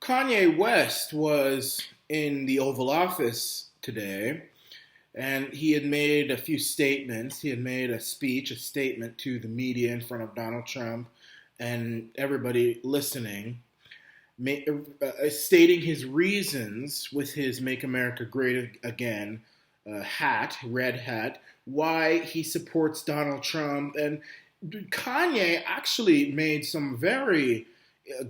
Kanye West was in the Oval Office today, and he had made a few statements. He had made a speech, a statement to the media in front of Donald Trump and everybody listening, stating his reasons with his Make America Great Again red hat, why he supports Donald Trump. And Kanye actually made some very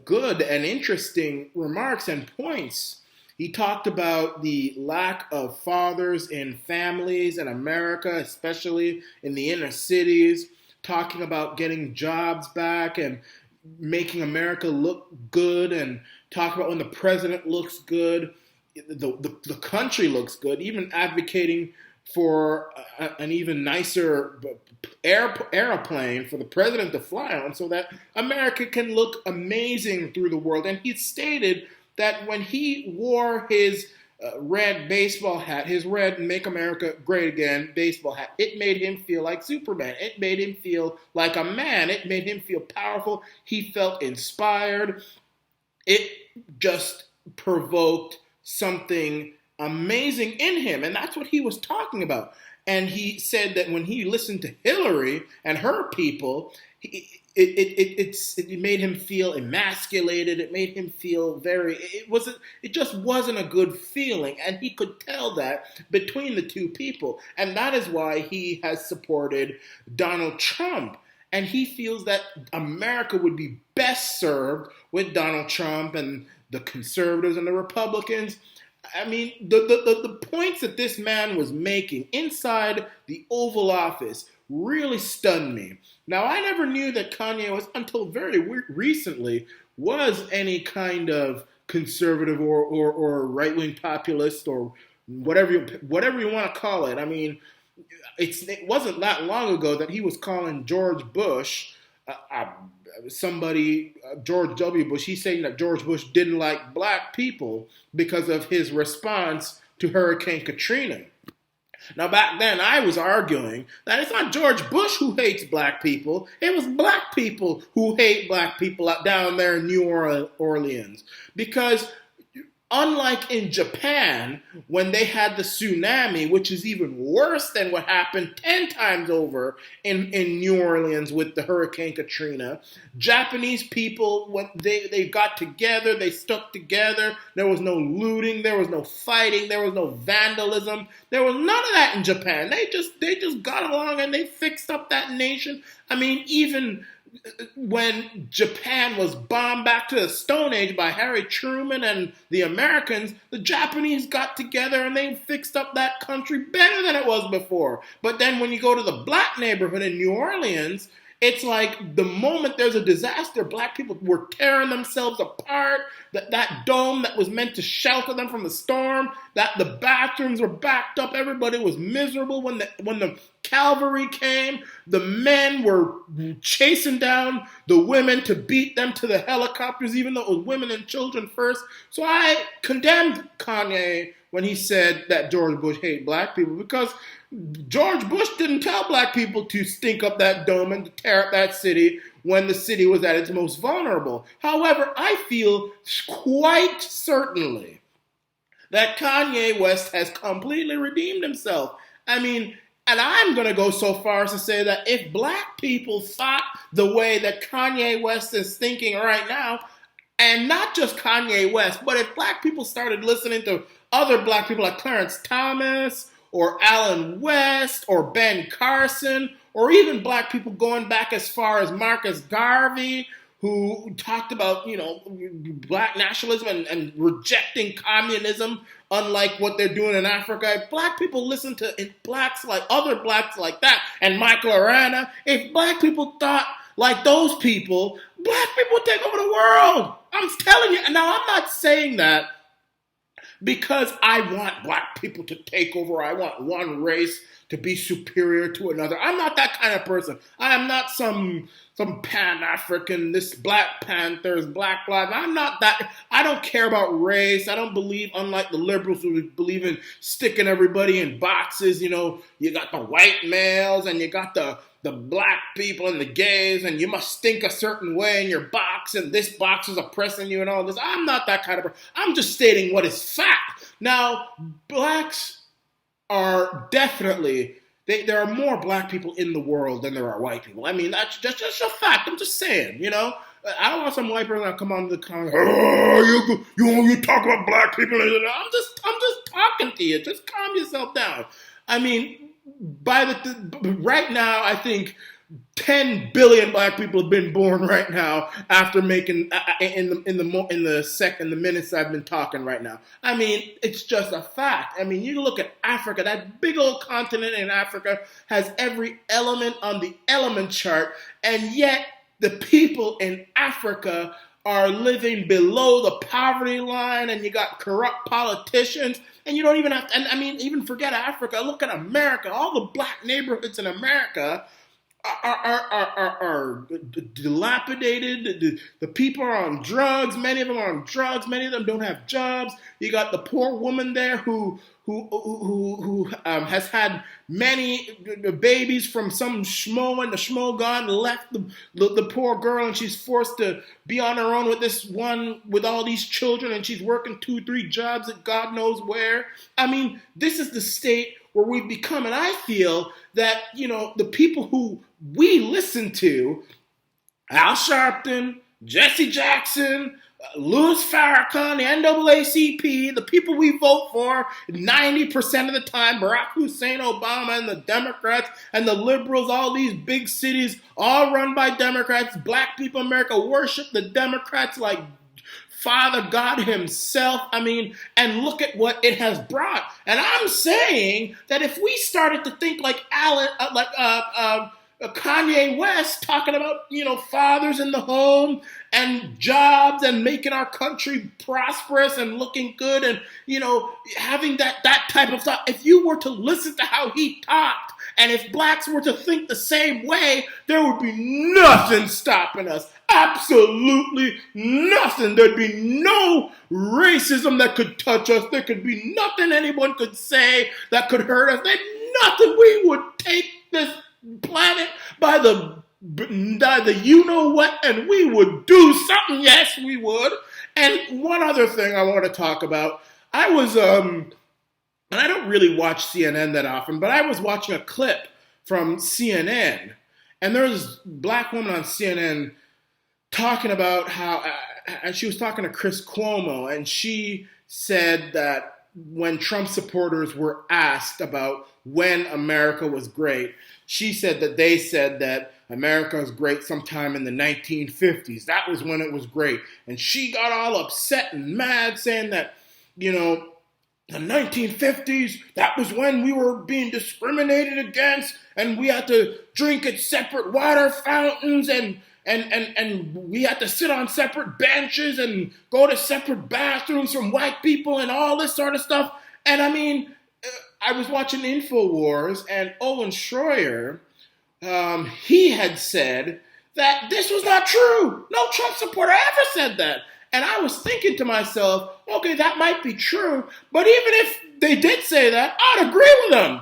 good and interesting remarks and points. He talked about the lack of fathers in families in America, especially in the inner cities, talking about getting jobs back and making America look good, and talking about when the president looks good, the country looks good, even advocating for an even nicer airplane for the president to fly on so that America can look amazing through the world. And he stated that when he wore his red baseball hat, his red Make America Great Again baseball hat, it made him feel like Superman. It made him feel like a man. It made him feel powerful. He felt inspired. It just provoked something amazing in him. And that's what he was talking about. And he said that when he listened to Hillary and her people, it made him feel emasculated. It made him feel it just wasn't a good feeling. And he could tell that between the two people. And that is why he has supported Donald Trump. And he feels that America would be best served with Donald Trump and the conservatives and the Republicans. I mean, the points that this man was making inside the Oval Office really stunned me. Now, I never knew that Kanye West, until very recently, was any kind of conservative or right-wing populist or whatever you want to call it. I mean, it wasn't that long ago that he was calling George Bush George W. Bush, he's saying that George Bush didn't like black people because of his response to Hurricane Katrina. Now, back then, I was arguing that it's not George Bush who hates black people. It was black people who hate black people down there in New Orleans. Because unlike in Japan, when they had the tsunami, which is even worse than what happened 10 times over in New Orleans with the Hurricane Katrina, Japanese people, when they got together, they stuck together. There was no looting, there was no fighting, there was no vandalism. There was none of that in Japan. They just got along and they fixed up that nation. I mean, even when Japan was bombed back to the Stone Age by Harry Truman and the Americans, the Japanese got together and they fixed up that country better than it was before. But then when you go to the black neighborhood in New Orleans, it's like the moment there's a disaster, black people were tearing themselves apart. That dome that was meant to shelter them from the storm, that the bathrooms were backed up. Everybody was miserable when the cavalry came. The men were chasing down the women to beat them to the helicopters, even though it was women and children first. So I condemned Kanye when he said that George Bush hated black people, because George Bush didn't tell black people to stink up that dome and to tear up that city when the city was at its most vulnerable. However, I feel quite certainly that Kanye West has completely redeemed himself. I mean, and I'm going to go so far as to say that if black people thought the way that Kanye West is thinking right now, and not just Kanye West, but if black people started listening to other black people like Clarence Thomas or Alan West or Ben Carson, or even black people going back as far as Marcus Garvey, who talked about, black nationalism and rejecting communism, unlike what they're doing in Africa. If black people listen to other blacks like that, and Michael Arana, if black people thought like those people, black people would take over the world. I'm telling you. Now, I'm not saying that because I want black people to take over. I want one race to be superior to another. I'm not that kind of person. I am not some Pan-African, this Black Panthers, Black Lives. I'm not that. I don't care about race. I don't believe, unlike the liberals who believe in sticking everybody in boxes. You know, you got the white males and you got the black people and the gays, and you must think a certain way in your box, and this box is oppressing you and all this. I'm not that kind of person. I'm just stating what is fact. Now, blacks are definitely, there are more black people in the world than there are white people. I mean, that's just a fact. I'm just saying, you know. I don't want some white person to come on the comment, oh, you talk about black people. I'm just talking to you. Just calm yourself down. I mean, right now, I think 10 billion black people have been born right now after making in the minutes I've been talking right now. I mean, it's just a fact. I mean, you look at Africa, that big old continent in Africa has every element on the element chart, and yet the people in Africa are living below the poverty line, and you got corrupt politicians, and you don't even have to, and I mean, even forget Africa, look at America. All the black neighborhoods in America are dilapidated. The people are on drugs. Many of them are on drugs. Many of them don't have jobs. You got the poor woman there who has had many babies from some schmo, and the schmo gone and left the poor girl, and she's forced to be on her own with this one, with all these children, and she's working 2-3 jobs at God knows where. I mean, this is the state where we've become, and I feel that, you know, the people who we listen to, Al Sharpton, Jesse Jackson, Louis Farrakhan, the NAACP, the people we vote for 90% of the time, Barack Hussein Obama and the Democrats and the liberals, all these big cities, all run by Democrats. Black people in America worship the Democrats like Father God himself. I mean, and look at what it has brought. And I'm saying that if we started to think like Kanye West, talking about, you know, fathers in the home and jobs and making our country prosperous and looking good and, you know, having that type of thought. If you were to listen to how he talked, and if blacks were to think the same way, there would be nothing stopping us. Absolutely nothing. There'd be no racism that could touch us. There could be nothing anyone could say that could hurt us. There's nothing. We would take this planet by the you know what, and we would do something. Yes, we would. And one other thing I want to talk about. I was and I don't really watch CNN that often, but I was watching a clip from CNN, and there was this black woman on CNN talking about how, and she was talking to Chris Cuomo, and she said that when Trump supporters were asked about when America was great, she said that they said that America was great sometime in the 1950s. That was when it was great. And she got all upset and mad, saying that, you know, the 1950s, that was when we were being discriminated against, and we had to drink at separate water fountains, and we had to sit on separate benches and go to separate bathrooms from white people and all this sort of stuff. And I mean, I was watching InfoWars, and Owen Schroyer, he had said that this was not true. No Trump supporter ever said that. And I was thinking to myself, okay, that might be true, but even if they did say that, I'd agree with them.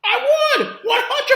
I would,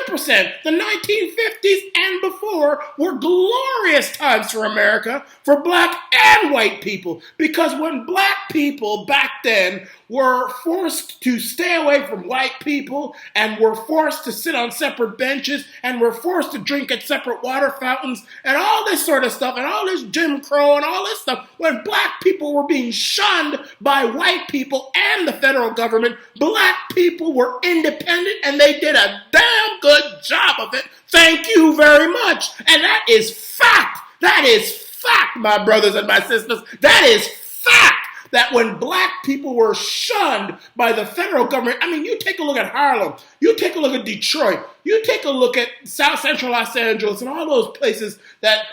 100%. The 1950s and before were glorious times for America, for black and white people, because when black people back then were forced to stay away from white people and were forced to sit on separate benches and were forced to drink at separate water fountains and all this sort of stuff and all this Jim Crow and all this stuff, when black people were being shunned by white people and the federal government, black people were independent and they did a damn good job of it. Thank you very much. And that is fact. That is fact, my brothers and my sisters. That is fact. That when black people were shunned by the federal government, I mean, you take a look at Harlem, you take a look at Detroit, you take a look at South Central Los Angeles and all those places that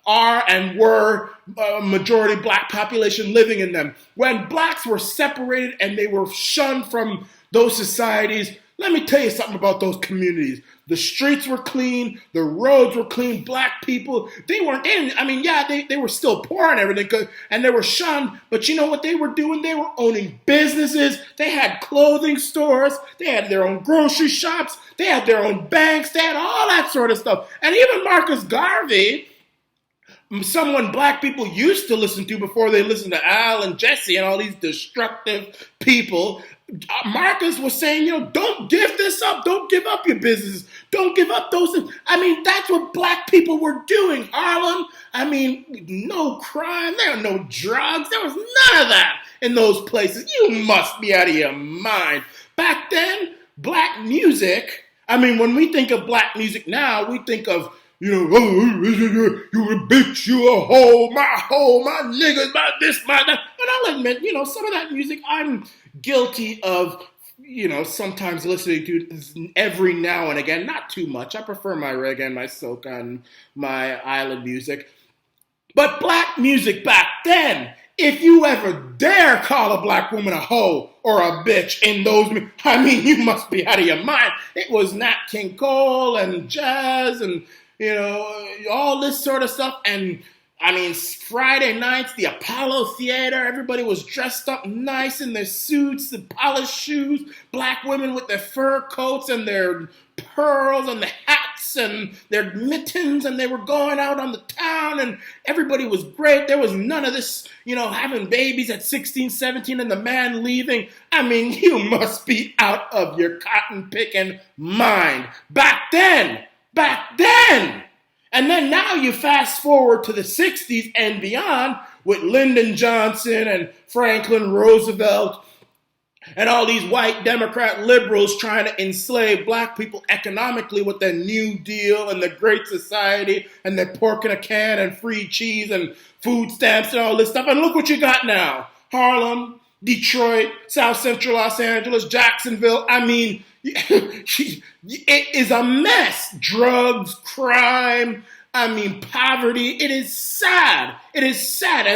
are and were a majority black population living in them. When blacks were separated and they were shunned from those societies, let me tell you something about those communities. The streets were clean. The roads were clean. Black people, they weren't in. I mean, yeah, they were still poor and everything, and they were shunned. But you know what they were doing? They were owning businesses. They had clothing stores. They had their own grocery shops. They had their own banks. They had all that sort of stuff. And even Marcus Garvey, someone black people used to listen to before they listened to Al and Jesse and all these destructive people, Marcus was saying, don't give this up. Don't give up your businesses. Don't give up those things. I mean, that's what black people were doing. Harlem, I mean, no crime. There were no drugs. There was none of that in those places. You must be out of your mind. Back then, black music, I mean, when we think of black music now, we think of, oh, you a bitch, you a hoe, my niggas, my this, my that. And I'll admit, some of that music I'm guilty of, sometimes listening to every now and again. Not too much. I prefer my reggae and my soca and my island music. But black music back then, if you ever dare call a black woman a hoe or a bitch in those, I mean, you must be out of your mind. It was Nat King Cole and jazz and all this sort of stuff. And I mean, Friday nights, the Apollo Theater, everybody was dressed up nice in their suits, the polished shoes, black women with their fur coats and their pearls and the hats and their mittens, and they were going out on the town, and everybody was great. There was none of this, having babies at 16, 17 and the man leaving. I mean, you must be out of your cotton picking mind. Back then. And then now you fast forward to the 60s and beyond with Lyndon Johnson and Franklin Roosevelt and all these white Democrat liberals trying to enslave black people economically with their New Deal and the Great Society and their pork in a can and free cheese and food stamps and all this stuff. And look what you got now. Harlem, Detroit, South Central Los Angeles, Jacksonville. I mean, it is a mess. Drugs, crime, poverty. It is sad. And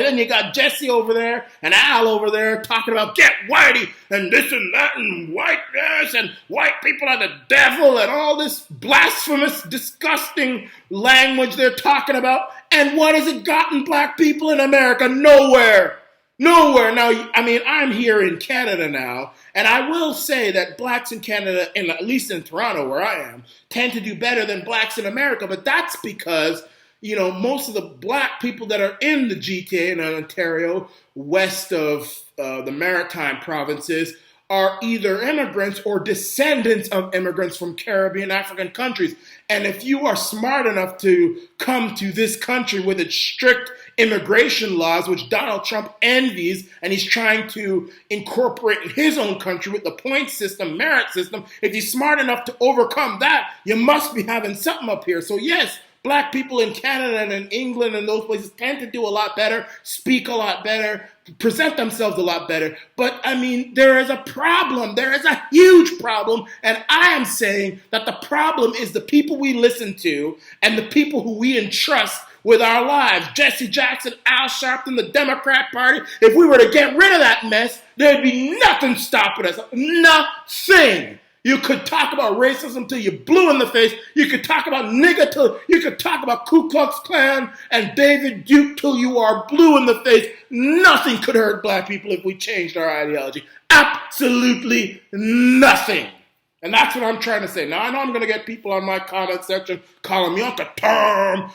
then you got Jesse over there and Al over there talking about get whitey and this and that and whiteness and white people are the devil and all this blasphemous, disgusting language they're talking about. And what has it gotten black people in America? Nowhere. Now, I'm here in Canada now, and I will say that blacks in Canada, at least in Toronto where I am, tend to do better than blacks in America, but that's because, most of the black people that are in the GTA and Ontario, west of the maritime provinces, are either immigrants or descendants of immigrants from Caribbean, African countries. And if you are smart enough to come to this country with its strict immigration laws, which Donald Trump envies, and he's trying to incorporate in his own country with the point system, merit system, if he's smart enough to overcome that, you must be having something up here. So yes, black people in Canada and in England and those places tend to do a lot better, speak a lot better, present themselves a lot better. But there is a problem. There is a huge problem. And I am saying that the problem is the people we listen to and the people who we entrust with our lives. Jesse Jackson, Al Sharpton, the Democrat Party. If we were to get rid of that mess, there'd be nothing stopping us. Nothing. You could talk about racism till you blew in the face. You could talk about nigga till you could talk about Ku Klux Klan and David Duke till you are blue in the face. Nothing could hurt black people if we changed our ideology. Absolutely nothing. And that's what I'm trying to say. Now, I know I'm going to get people on my comment section calling me Uncle Tom,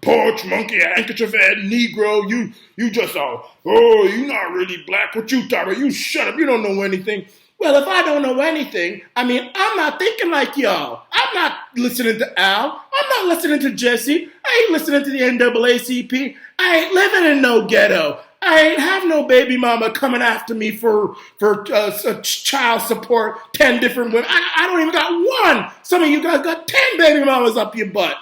porch monkey, handkerchief head, Negro. You just you're not really black. What you talking about? You shut up. You don't know anything. Well, if I don't know anything, I'm not thinking like y'all. I'm not listening to Al. I'm not listening to Jesse. I ain't listening to the NAACP. I ain't living in no ghetto. I ain't have no baby mama coming after me for child support, 10 different women. I don't even got one. Some of you guys got 10 baby mamas up your butt.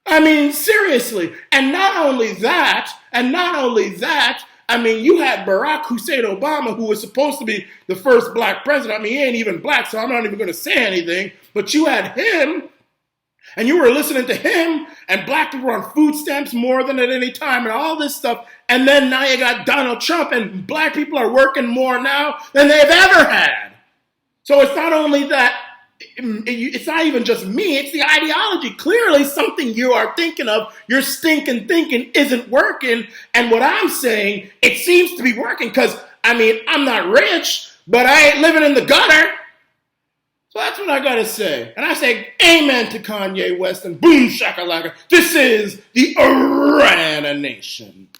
Seriously. And not only that, you had Barack Hussein Obama, who was supposed to be the first black president. He ain't even black, so I'm not even going to say anything. But you had him, and you were listening to him, and black people were on food stamps more than at any time, and all this stuff. And then now you got Donald Trump, and black people are working more now than they've ever had. So it's not only that, it's not even just me, it's the ideology. Clearly something you are thinking of, your stinking thinking isn't working. And what I'm saying, it seems to be working because, I'm not rich, but I ain't living in the gutter. So that's what I got to say. And I say amen to Kanye West and boom shakalaka. This is the Arana Nation.